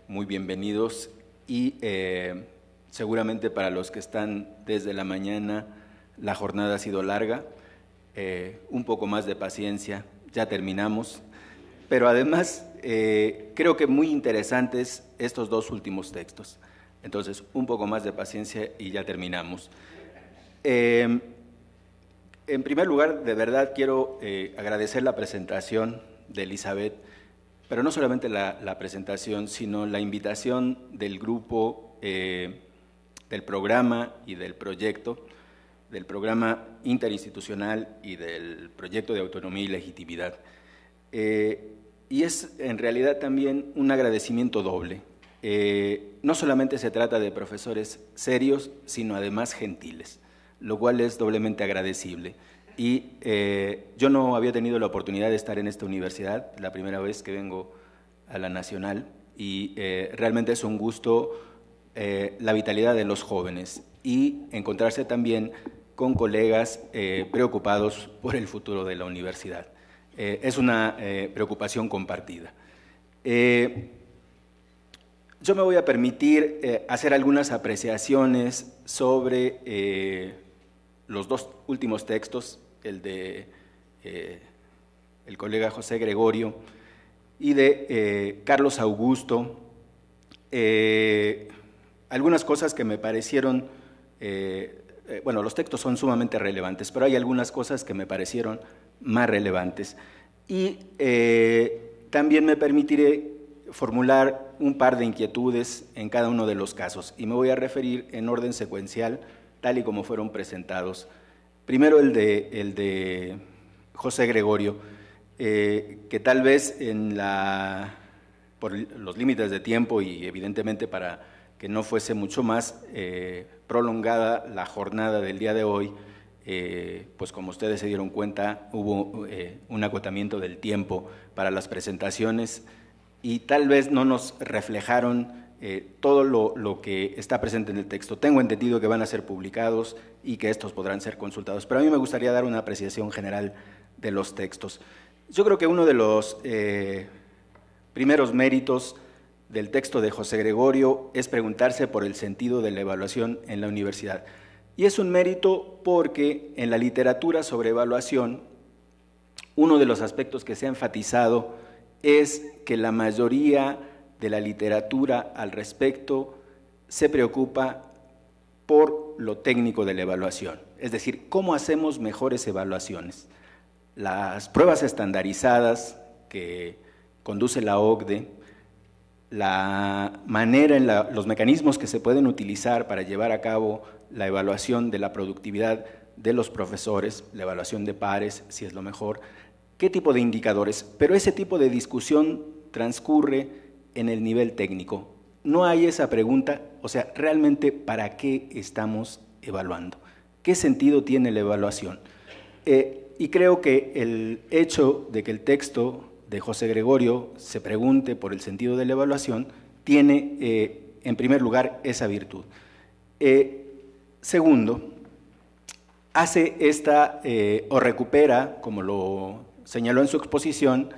Muy bienvenidos y seguramente para los que están desde la mañana la jornada ha sido larga, un poco más de paciencia, ya terminamos, pero además creo que muy interesantes estos dos últimos textos, entonces un poco más de paciencia y ya terminamos. En primer lugar, de verdad quiero agradecer la presentación de Elizabeth, pero no solamente la presentación, sino la invitación del grupo, del programa y del proyecto, del programa interinstitucional y del proyecto de autonomía y legitimidad. Y es en realidad también un agradecimiento doble. No solamente se trata de profesores serios, sino además gentiles, lo cual es doblemente agradecible. Y yo no había tenido la oportunidad de estar en esta universidad, la primera vez que vengo a la Nacional, y realmente es un gusto la vitalidad de los jóvenes y encontrarse también con colegas preocupados por el futuro de la universidad. Es una preocupación compartida. Yo me voy a permitir hacer algunas apreciaciones sobre los dos últimos textos, el de el colega José Gregorio y de Carlos Augusto. Algunas cosas que me parecieron, bueno, los textos son sumamente relevantes, pero hay algunas cosas que me parecieron más relevantes. Y también me permitiré formular un par de inquietudes en cada uno de los casos, y me voy a referir en orden secuencial, tal y como fueron presentados. Primero el de José Gregorio, que tal vez por los límites de tiempo y evidentemente para que no fuese mucho más prolongada la jornada del día de hoy, pues como ustedes se dieron cuenta, hubo un acotamiento del tiempo para las presentaciones y tal vez no nos reflejaron todo lo que está presente en el texto. Tengo entendido que van a ser publicados y que estos podrán ser consultados, pero a mí me gustaría dar una apreciación general de los textos. Yo creo que uno de los primeros méritos del texto de José Gregorio es preguntarse por el sentido de la evaluación en la universidad. Y es un mérito porque en la literatura sobre evaluación, uno de los aspectos que se ha enfatizado es que la mayoría de la literatura al respecto se preocupa por lo técnico de la evaluación, es decir, cómo hacemos mejores evaluaciones. Las pruebas estandarizadas que conduce la OCDE, la manera los mecanismos que se pueden utilizar para llevar a cabo la evaluación de la productividad de los profesores, la evaluación de pares, si es lo mejor, qué tipo de indicadores, pero ese tipo de discusión transcurre en el nivel técnico. No hay esa pregunta, o sea, realmente ¿para qué estamos evaluando? ¿Qué sentido tiene la evaluación? Y creo que el hecho de que el texto de José Gregorio se pregunte por el sentido de la evaluación tiene, en primer lugar, esa virtud. Segundo, hace o recupera, como lo señaló en su exposición,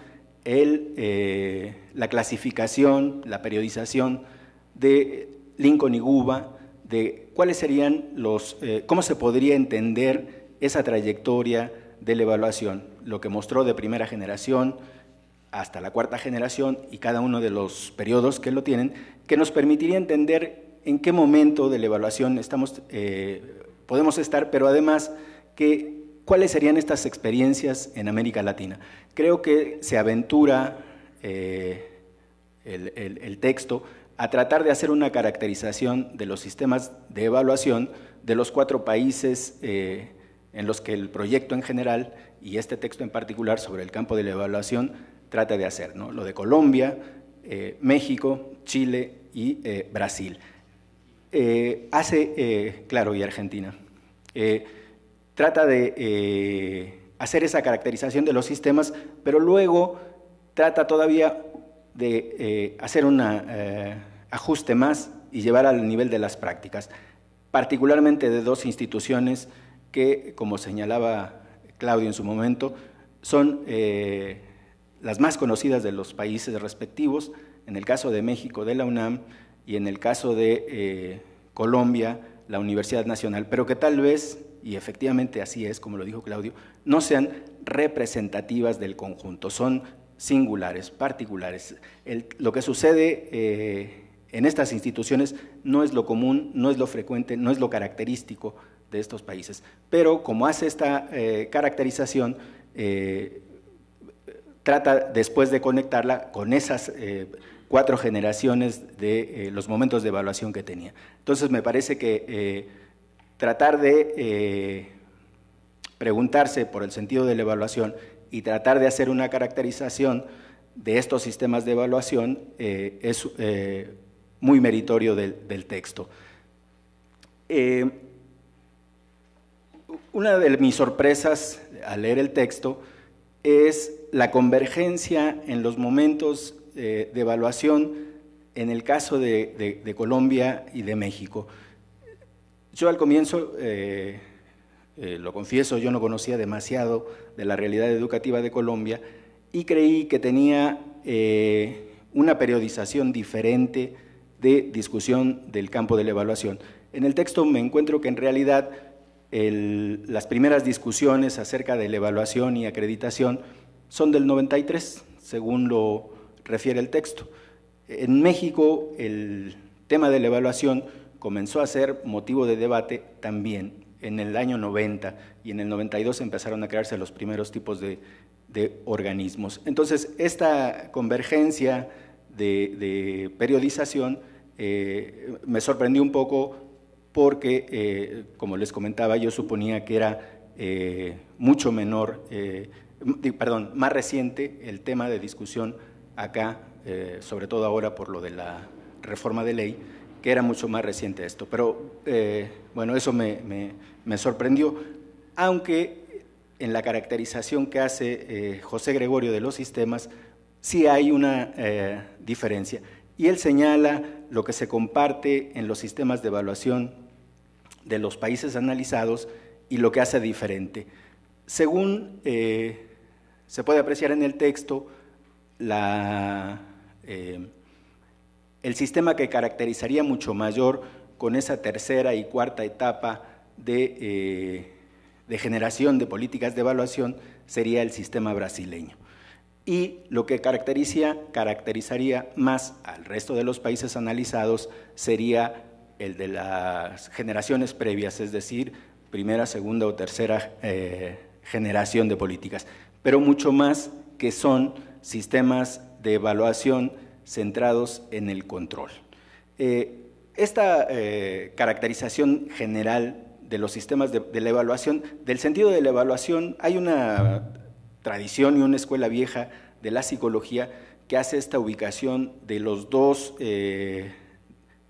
la clasificación, la periodización de Lincoln y Guba, de cuáles serían cómo se podría entender esa trayectoria de la evaluación, lo que mostró de primera generación hasta la cuarta generación y cada uno de los periodos que lo tienen, que nos permitiría entender en qué momento de la evaluación podemos estar, pero además cuáles serían estas experiencias en América Latina. Creo que se aventura el texto a tratar de hacer una caracterización de los sistemas de evaluación de los 4 países en los que el proyecto en general y este texto en particular sobre el campo de la evaluación trata de hacer, ¿no? Lo de Colombia, México, Chile y Brasil. Claro, y Argentina. Trata de hacer esa caracterización de los sistemas, pero luego trata todavía de hacer un ajuste más y llevar al nivel de las prácticas, particularmente de 2 instituciones que, como señalaba Claudio en su momento, son las más conocidas de los países respectivos, en el caso de México, de la UNAM, y en el caso de Colombia, la Universidad Nacional, pero que tal vez, y efectivamente así es, como lo dijo Claudio, no sean representativas del conjunto, son singulares, particulares. Lo que sucede en estas instituciones no es lo común, no es lo frecuente, no es lo característico de estos países, pero como hace esta caracterización, trata después de conectarla con esas 4 generaciones de los momentos de evaluación que tenía. Entonces me parece que tratar de preguntarse por el sentido de la evaluación y tratar de hacer una caracterización de estos sistemas de evaluación es muy meritorio del texto. Una de mis sorpresas al leer el texto es la convergencia en los momentos de evaluación en el caso de Colombia y de México. Yo al comienzo, lo confieso, yo no conocía demasiado de la realidad educativa de Colombia y creí que tenía una periodización diferente de discusión del campo de la evaluación. En el texto me encuentro que en realidad las primeras discusiones acerca de la evaluación y acreditación son del 93, según lo refiere el texto. En México el tema de la evaluación comenzó a ser motivo de debate también en el año 90 y en el 92 empezaron a crearse los primeros tipos de organismos. Entonces, esta convergencia de periodización me sorprendió un poco porque, como les comentaba, yo suponía que era mucho menor, más reciente el tema de discusión acá, sobre todo ahora por lo de la reforma de ley, que era mucho más reciente esto. Pero, bueno, eso me sorprendió, aunque en la caracterización que hace José Gregorio de los sistemas, sí hay una diferencia. Y él señala lo que se comparte en los sistemas de evaluación de los países analizados y lo que hace diferente. Según se puede apreciar en el texto, el sistema que caracterizaría mucho mayor con esa tercera y cuarta etapa de generación de políticas de evaluación sería el sistema brasileño. Y lo que caracterizaría más al resto de los países analizados sería el de las generaciones previas, es decir, primera, segunda o tercera generación de políticas, pero mucho más que son sistemas de evaluación centrados en el control. Esta caracterización general de los sistemas de la evaluación, del sentido de la evaluación, hay una tradición y una escuela vieja de la psicología que hace esta ubicación de los dos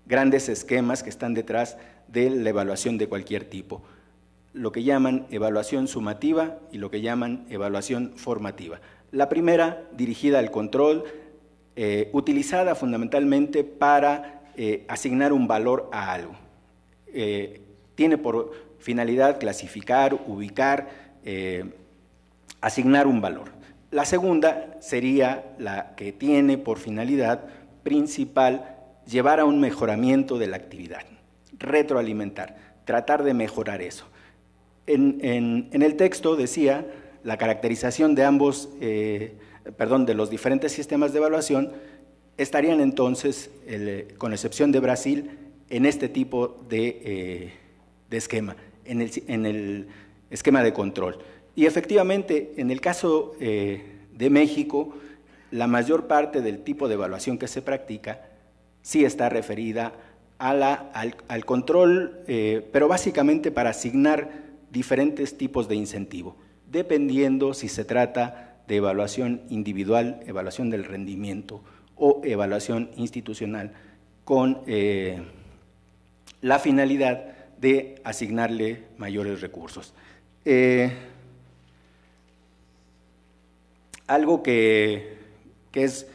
grandes esquemas que están detrás de la evaluación de cualquier tipo, lo que llaman evaluación sumativa y lo que llaman evaluación formativa. La primera, dirigida al control, utilizada fundamentalmente para asignar un valor a algo. Tiene por finalidad clasificar, ubicar, asignar un valor. La segunda sería la que tiene por finalidad principal llevar a un mejoramiento de la actividad, retroalimentar, tratar de mejorar eso. En el texto decía la caracterización de ambos, de los diferentes sistemas de evaluación estarían entonces, con excepción de Brasil, en este tipo de esquema, en el esquema de control. Y efectivamente, en el caso de México, la mayor parte del tipo de evaluación que se practica sí está referida al control, pero básicamente para asignar diferentes tipos de incentivo, dependiendo si se trata de evaluación individual, evaluación del rendimiento o evaluación institucional, con la finalidad de asignarle mayores recursos. Algo que es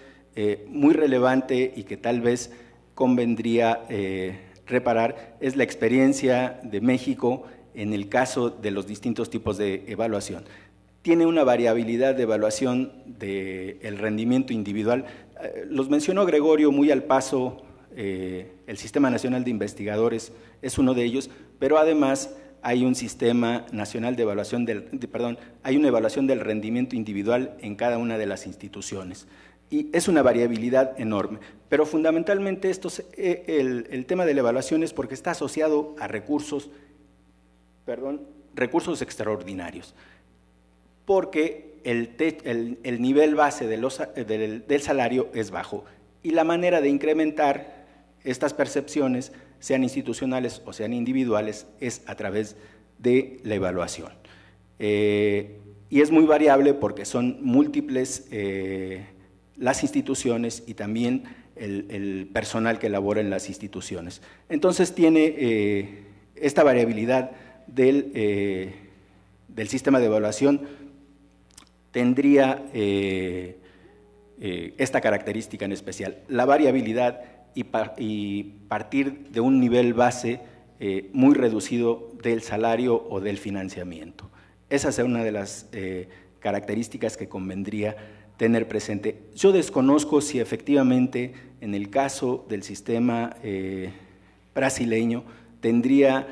muy relevante y que tal vez convendría reparar es la experiencia de México en el caso de los distintos tipos de evaluación. tiene una variabilidad de evaluación del rendimiento individual. Los mencionó Gregorio muy al paso, el Sistema Nacional de Investigadores es uno de ellos, pero además hay un sistema nacional de evaluación hay una evaluación del rendimiento individual en cada una de las instituciones. Y es una variabilidad enorme, pero fundamentalmente el tema de la evaluación es porque está asociado a recursos extraordinarios, porque el nivel base del salario es bajo y la manera de incrementar estas percepciones, sean institucionales o sean individuales, es a través de la evaluación. Y es muy variable porque son múltiples las instituciones y también el personal que labora en las instituciones. Entonces tiene esta variabilidad del sistema de evaluación, tendría esta característica en especial, la variabilidad y partir de un nivel base muy reducido del salario o del financiamiento. Esa es una de las características que convendría tener presente. Yo desconozco si efectivamente en el caso del sistema brasileño tendría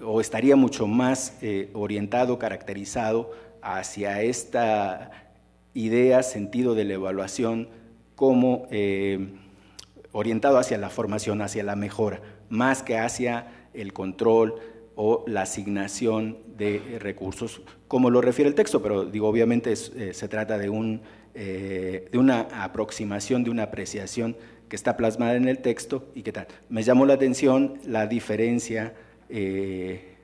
o estaría mucho más orientado, caracterizado hacia esta idea, sentido de la evaluación como orientado hacia la formación, hacia la mejora, más que hacia el control o la asignación de recursos, como lo refiere el texto, pero digo, obviamente se trata de una aproximación, de una apreciación que está plasmada en el texto y qué tal. Me llamó la atención la diferencia de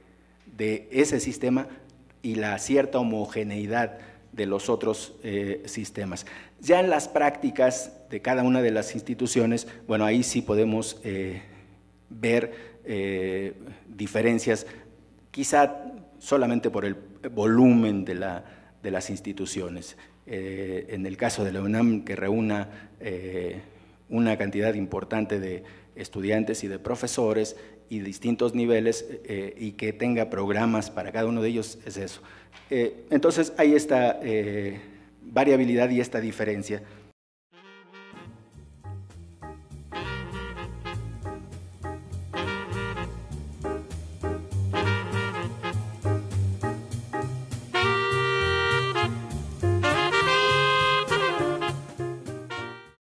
ese sistema y la cierta homogeneidad de los otros sistemas. Ya en las prácticas de cada una de las instituciones, bueno, ahí sí podemos ver diferencias, quizá solamente por el volumen de las instituciones. En el caso de la UNAM, que reúna una cantidad importante de estudiantes y de profesores y distintos niveles y que tenga programas para cada uno de ellos, es eso. Entonces hay esta variabilidad y esta diferencia.